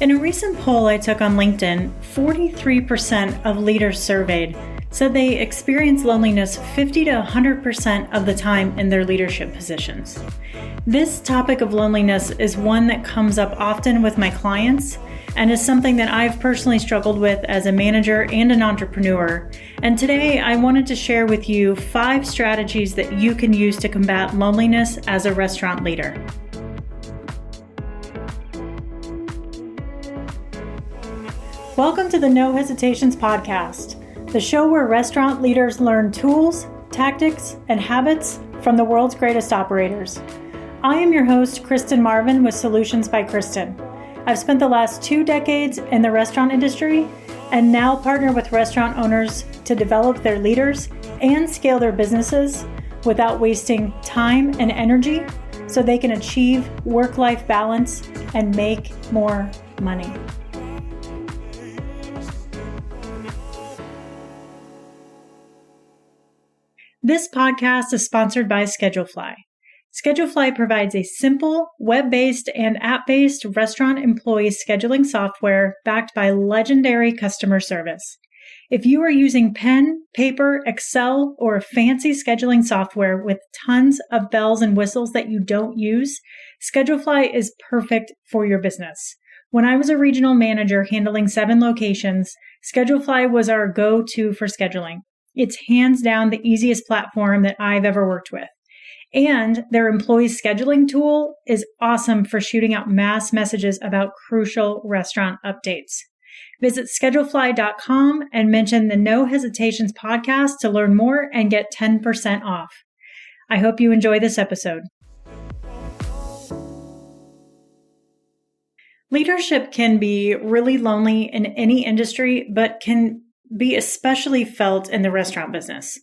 In a recent poll I took on LinkedIn, 43% of leaders surveyed said they experience loneliness 50 to 100% of the time in their leadership positions. This topic of loneliness is one that comes up often with my clients and is something that I've personally struggled with as a manager and an entrepreneur. And today I wanted to share with you 5 strategies that you can use to combat loneliness as a restaurant leader. Welcome to the No Hesitations podcast, the show where restaurant leaders learn tools, tactics, and habits from the world's greatest operators. I am your host, Kristen Marvin with Solutions by Kristen. I've spent the last 2 decades in the restaurant industry and now partner with restaurant owners to develop their leaders and scale their businesses without wasting time and energy so they can achieve work-life balance and make more money. This podcast is sponsored by Schedulefly. Schedulefly provides a simple, web-based and app-based restaurant employee scheduling software backed by legendary customer service. If you are using pen, paper, Excel, or fancy scheduling software with tons of bells and whistles that you don't use, Schedulefly is perfect for your business. When I was a regional manager handling 7 locations, Schedulefly was our go-to for scheduling. It's hands down the easiest platform that I've ever worked with. And their employee scheduling tool is awesome for shooting out mass messages about crucial restaurant updates. Visit schedulefly.com and mention the No Hesitations podcast to learn more and get 10% off. I hope you enjoy this episode. Leadership can be really lonely in any industry, but can be especially felt in the restaurant business.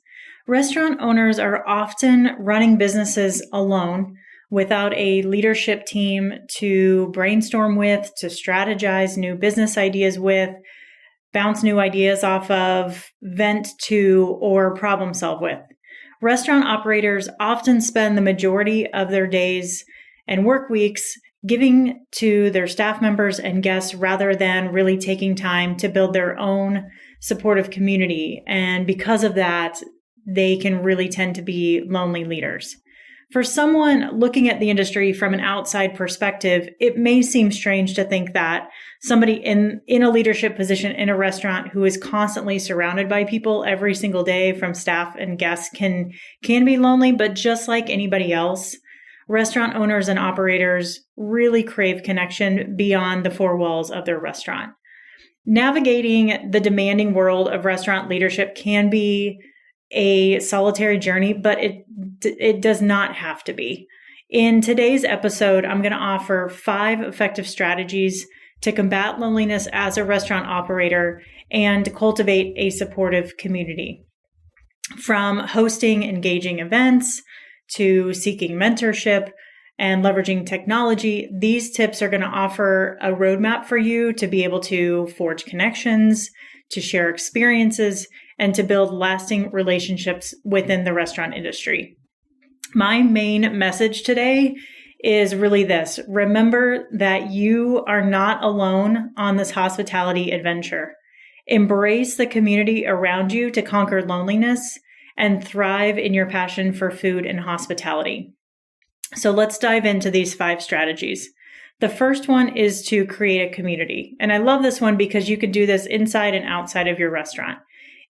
Restaurant owners are often running businesses alone without a leadership team to brainstorm with, to strategize new business ideas with, bounce new ideas off of, vent to, or problem solve with. Restaurant operators often spend the majority of their days and work weeks giving to their staff members and guests rather than really taking time to build their own supportive community. And because of that, they can really tend to be lonely leaders. For someone looking at the industry from an outside perspective, it may seem strange to think that somebody in a leadership position in a restaurant who is constantly surrounded by people every single day from staff and guests can be lonely, but just like anybody else, restaurant owners and operators really crave connection beyond the 4 walls of their restaurant. Navigating the demanding world of restaurant leadership can be a solitary journey, but it does not have to be. In today's episode, I'm going to offer 5 effective strategies to combat loneliness as a restaurant operator and cultivate a supportive community. From hosting engaging events to seeking mentorship and leveraging technology, these tips are going to offer a roadmap for you to be able to forge connections, to share experiences, and to build lasting relationships within the restaurant industry. My main message today is really this. Remember that you are not alone on this hospitality adventure. Embrace the community around you to conquer loneliness and thrive in your passion for food and hospitality. So let's dive into these 5 strategies. The first one is to create a community. And I love this one because you can do this inside and outside of your restaurant.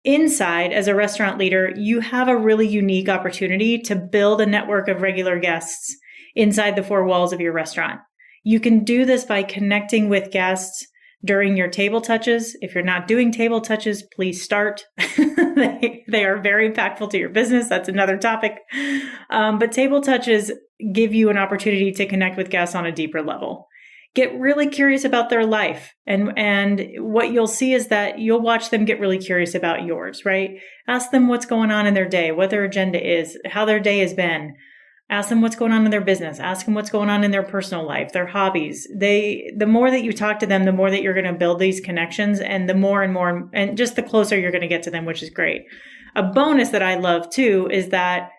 Inside, as a restaurant leader, you have a really unique opportunity to build a network of regular guests inside the 4 walls of your restaurant. You can do this by connecting with guests during your table touches. If you're not doing table touches, please start. They are very impactful to your business. That's another topic. But table touches give you an opportunity to connect with guests on a deeper level. Get really curious about their life. And what you'll see is that you'll watch them get really curious about yours, right? Ask them what's going on in their day, what their agenda is, how their day has been. Ask them what's going on in their business. Ask them what's going on in their personal life, their hobbies. The more that you talk to them, the more that you're going to build these connections, and the more and more, and just the closer you're going to get to them, which is great. A bonus that I love too is that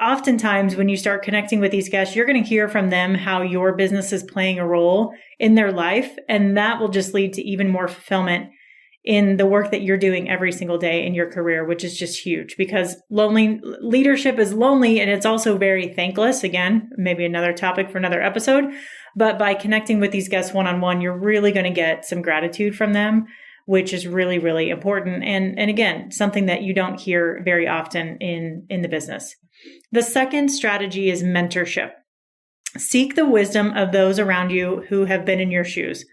oftentimes when you start connecting with these guests, you're going to hear from them how your business is playing a role in their life. And that will just lead to even more fulfillment in the work that you're doing every single day in your career, which is just huge, because leadership is lonely, and it's also very thankless. Again, maybe another topic for another episode, but by connecting with these guests one-on-one, you're really going to get some gratitude from them, which is really, really important. And again, something that you don't hear very often in the business. The second strategy is mentorship. Seek the wisdom of those around you who have been in your shoes.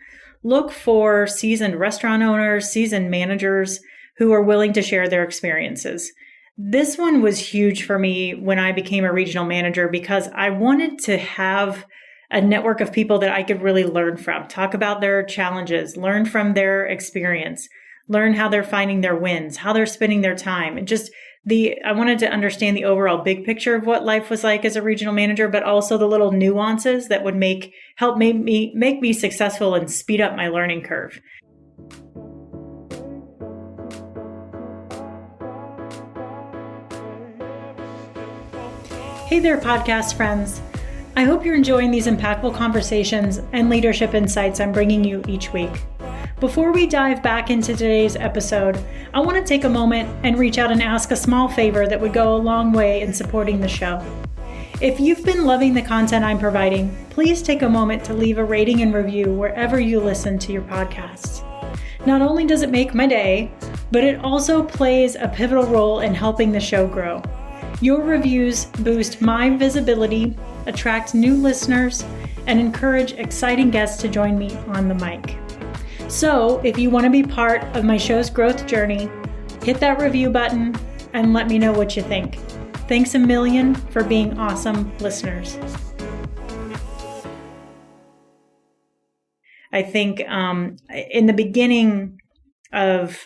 Look for seasoned restaurant owners, seasoned managers who are willing to share their experiences. This one was huge for me when I became a regional manager, because I wanted to have a network of people that I could really learn from, talk about their challenges, learn from their experience, learn how they're finding their wins, how they're spending their time. And just I wanted to understand the overall big picture of what life was like as a regional manager, but also the little nuances that would make me successful and speed up my learning curve. Hey there, podcast friends. I hope you're enjoying these impactful conversations and leadership insights I'm bringing you each week. Before we dive back into today's episode, I want to take a moment and reach out and ask a small favor that would go a long way in supporting the show. If you've been loving the content I'm providing, please take a moment to leave a rating and review wherever you listen to your podcasts. Not only does it make my day, but it also plays a pivotal role in helping the show grow. Your reviews boost my visibility, attract new listeners, and encourage exciting guests to join me on the mic. So if you want to be part of my show's growth journey, hit that review button and let me know what you think. Thanks a million for being awesome listeners. I think in the beginning of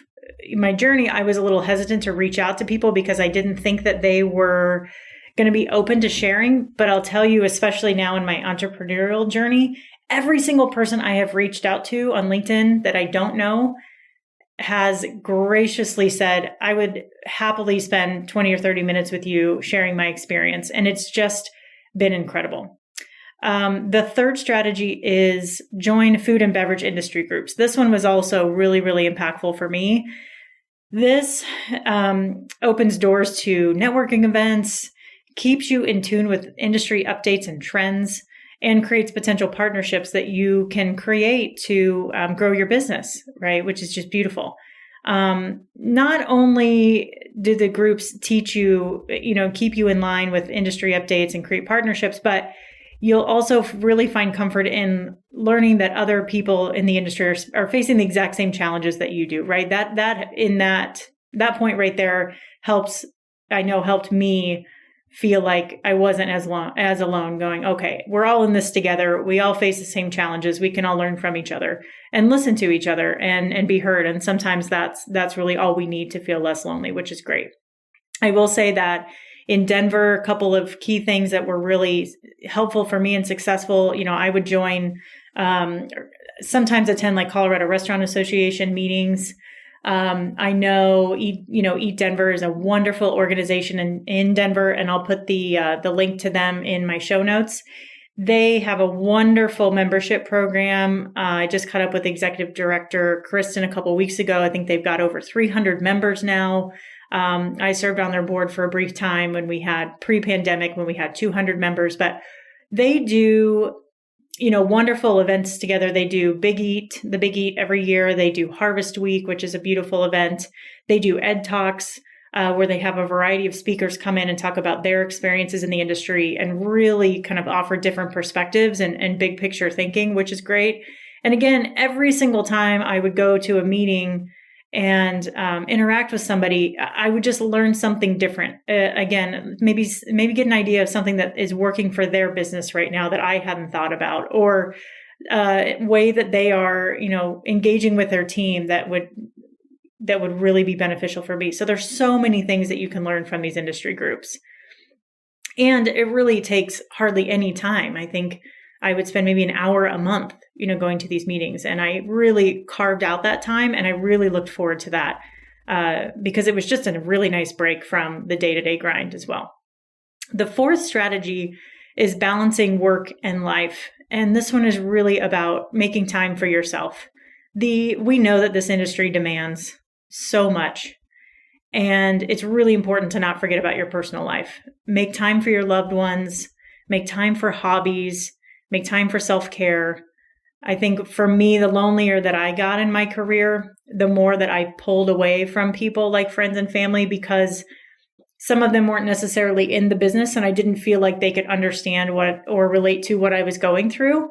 my journey, I was a little hesitant to reach out to people because I didn't think that they were going to be open to sharing. But I'll tell you, especially now in my entrepreneurial journey, every single person I have reached out to on LinkedIn that I don't know has graciously said, I would happily spend 20 or 30 minutes with you sharing my experience. And it's just been incredible. The third strategy is join food and beverage industry groups. This one was also really, really impactful for me. This opens doors to networking events, keeps you in tune with industry updates and trends, and creates potential partnerships that you can create to grow your business, right? Which is just beautiful. Not only do the groups teach you, keep you in line with industry updates and create partnerships, but you'll also really find comfort in learning that other people in the industry are facing the exact same challenges that you do, right? That point right there helped me feel like I wasn't as alone, going, okay, we're all in this together. We all face the same challenges. We can all learn from each other and listen to each other and be heard. And sometimes that's really all we need to feel less lonely, which is great. I will say that in Denver, a couple of key things that were really helpful for me and successful, I would join, sometimes attend like Colorado Restaurant Association meetings. I know, Eat Denver is a wonderful organization in Denver, and I'll put the link to them in my show notes. They have a wonderful membership program. I just caught up with Executive Director Kristen a couple of weeks ago. I think they've got over 300 members now. I served on their board for a brief time when we had pre-pandemic, when we had 200 members, but they do wonderful events together. They do the Big Eat every year. They do Harvest Week, which is a beautiful event. They do Ed Talks, where they have a variety of speakers come in and talk about their experiences in the industry and really kind of offer different perspectives and big picture thinking, which is great. And again, every single time I would go to a meeting and interact with somebody, I would just learn something different. Again, maybe get an idea of something that is working for their business right now that I hadn't thought about, or way that they are, engaging with their team that would really be beneficial for me. So there's so many things that you can learn from these industry groups. And it really takes hardly any time. I think I would spend maybe an hour a month, going to these meetings. And I really carved out that time, and I really looked forward to that because it was just a really nice break from the day-to-day grind as well. The fourth strategy is balancing work and life. And this one is really about making time for yourself. We know that this industry demands so much, and it's really important to not forget about your personal life. Make time for your loved ones, make time for hobbies, make time for self-care. I think for me, the lonelier that I got in my career, the more that I pulled away from people like friends and family, because some of them weren't necessarily in the business and I didn't feel like they could understand what or relate to what I was going through.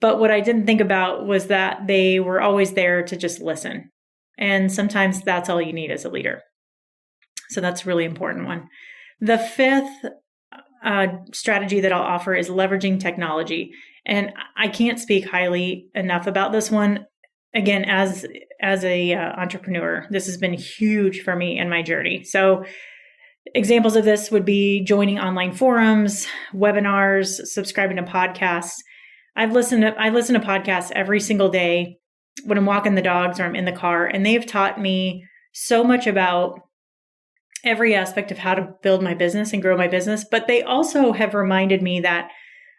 But what I didn't think about was that they were always there to just listen. And sometimes that's all you need as a leader. So that's a really important one. The fifth strategy that I'll offer is leveraging technology. And I can't speak highly enough about this one. Again, as a entrepreneur, this has been huge for me in my journey. So examples of this would be joining online forums, webinars, subscribing to podcasts. I listen to podcasts every single day when I'm walking the dogs or I'm in the car, and they've taught me so much about every aspect of how to build my business and grow my business. But they also have reminded me that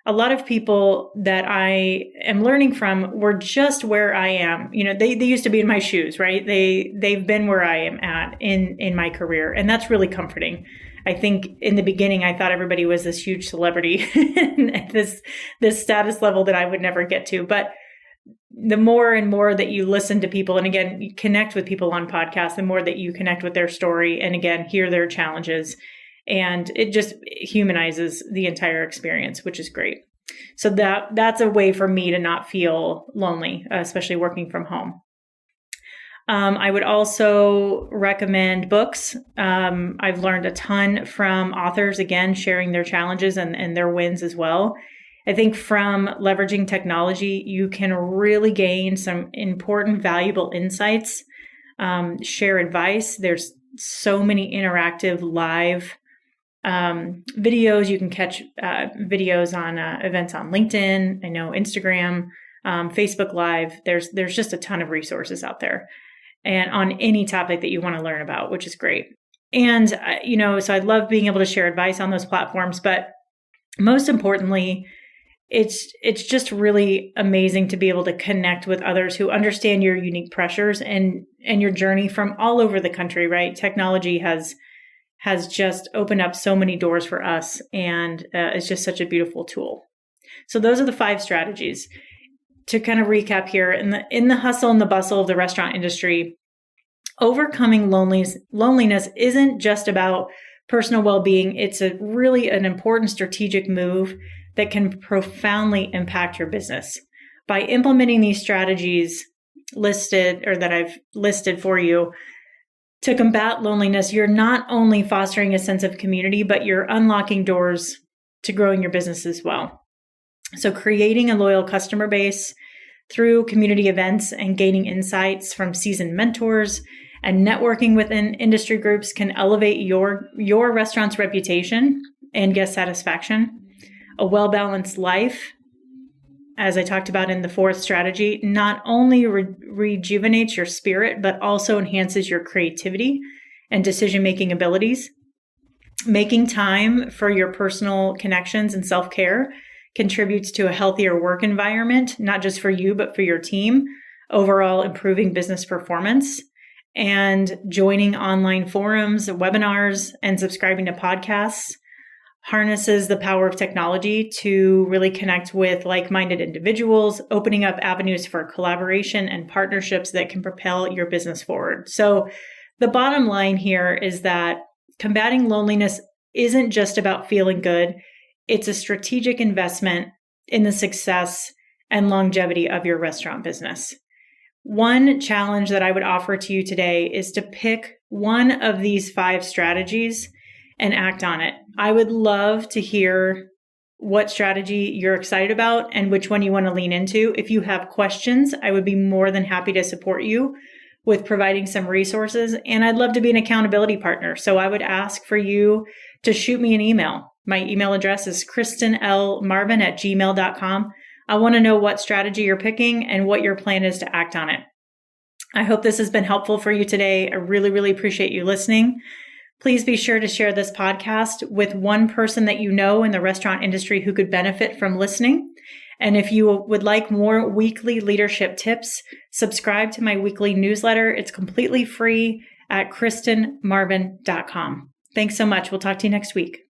a lot of people that I am learning from were just where I am. You know, they used to be in my shoes, right? They've been where I am at in my career. And that's really comforting. I think in the beginning, I thought everybody was this huge celebrity at this status level that I would never get to. But the more and more that you listen to people, and again, you connect with people on podcasts, the more that you connect with their story and again, hear their challenges. And it just humanizes the entire experience, which is great. So that's a way for me to not feel lonely, especially working from home. I would also recommend books. I've learned a ton from authors, again, sharing their challenges and their wins as well. I think from leveraging technology, you can really gain some important, valuable insights, share advice. There's so many interactive live videos. You can catch videos on events on LinkedIn, I know Instagram, Facebook Live. There's just a ton of resources out there, and on any topic that you want to learn about, which is great. And so I love being able to share advice on those platforms, but most importantly, it's just really amazing to be able to connect with others who understand your unique pressures and your journey from all over the country, right? Technology has just opened up so many doors for us, and it's just such a beautiful tool. So those are the 5 strategies. To kind of recap here, in the hustle and the bustle of the restaurant industry, overcoming loneliness isn't just about personal well-being. It's really an important strategic move that can profoundly impact your business. By implementing these strategies that I've listed for you, to combat loneliness, you're not only fostering a sense of community, but you're unlocking doors to growing your business as well. So creating a loyal customer base through community events and gaining insights from seasoned mentors and networking within industry groups can elevate your restaurant's reputation and guest satisfaction. A well-balanced life, as I talked about in the 4th strategy, not only rejuvenates your spirit, but also enhances your creativity and decision-making abilities. Making time for your personal connections and self-care contributes to a healthier work environment, not just for you, but for your team, overall improving business performance. And joining online forums, webinars, and subscribing to podcasts harnesses the power of technology to really connect with like-minded individuals, opening up avenues for collaboration and partnerships that can propel your business forward. So the bottom line here is that combating loneliness isn't just about feeling good. It's a strategic investment in the success and longevity of your restaurant business. One challenge that I would offer to you today is to pick one of these 5 strategies and act on it. I would love to hear what strategy you're excited about and which one you want to lean into. If you have questions, I would be more than happy to support you with providing some resources. And I'd love to be an accountability partner. So I would ask for you to shoot me an email. My email address is kristenlmarvin@gmail.com. I want to know what strategy you're picking and what your plan is to act on it. I hope this has been helpful for you today. I really, really appreciate you listening. Please be sure to share this podcast with one person that you know in the restaurant industry who could benefit from listening. And if you would like more weekly leadership tips, subscribe to my weekly newsletter. It's completely free at kristenmarvin.com. Thanks so much. We'll talk to you next week.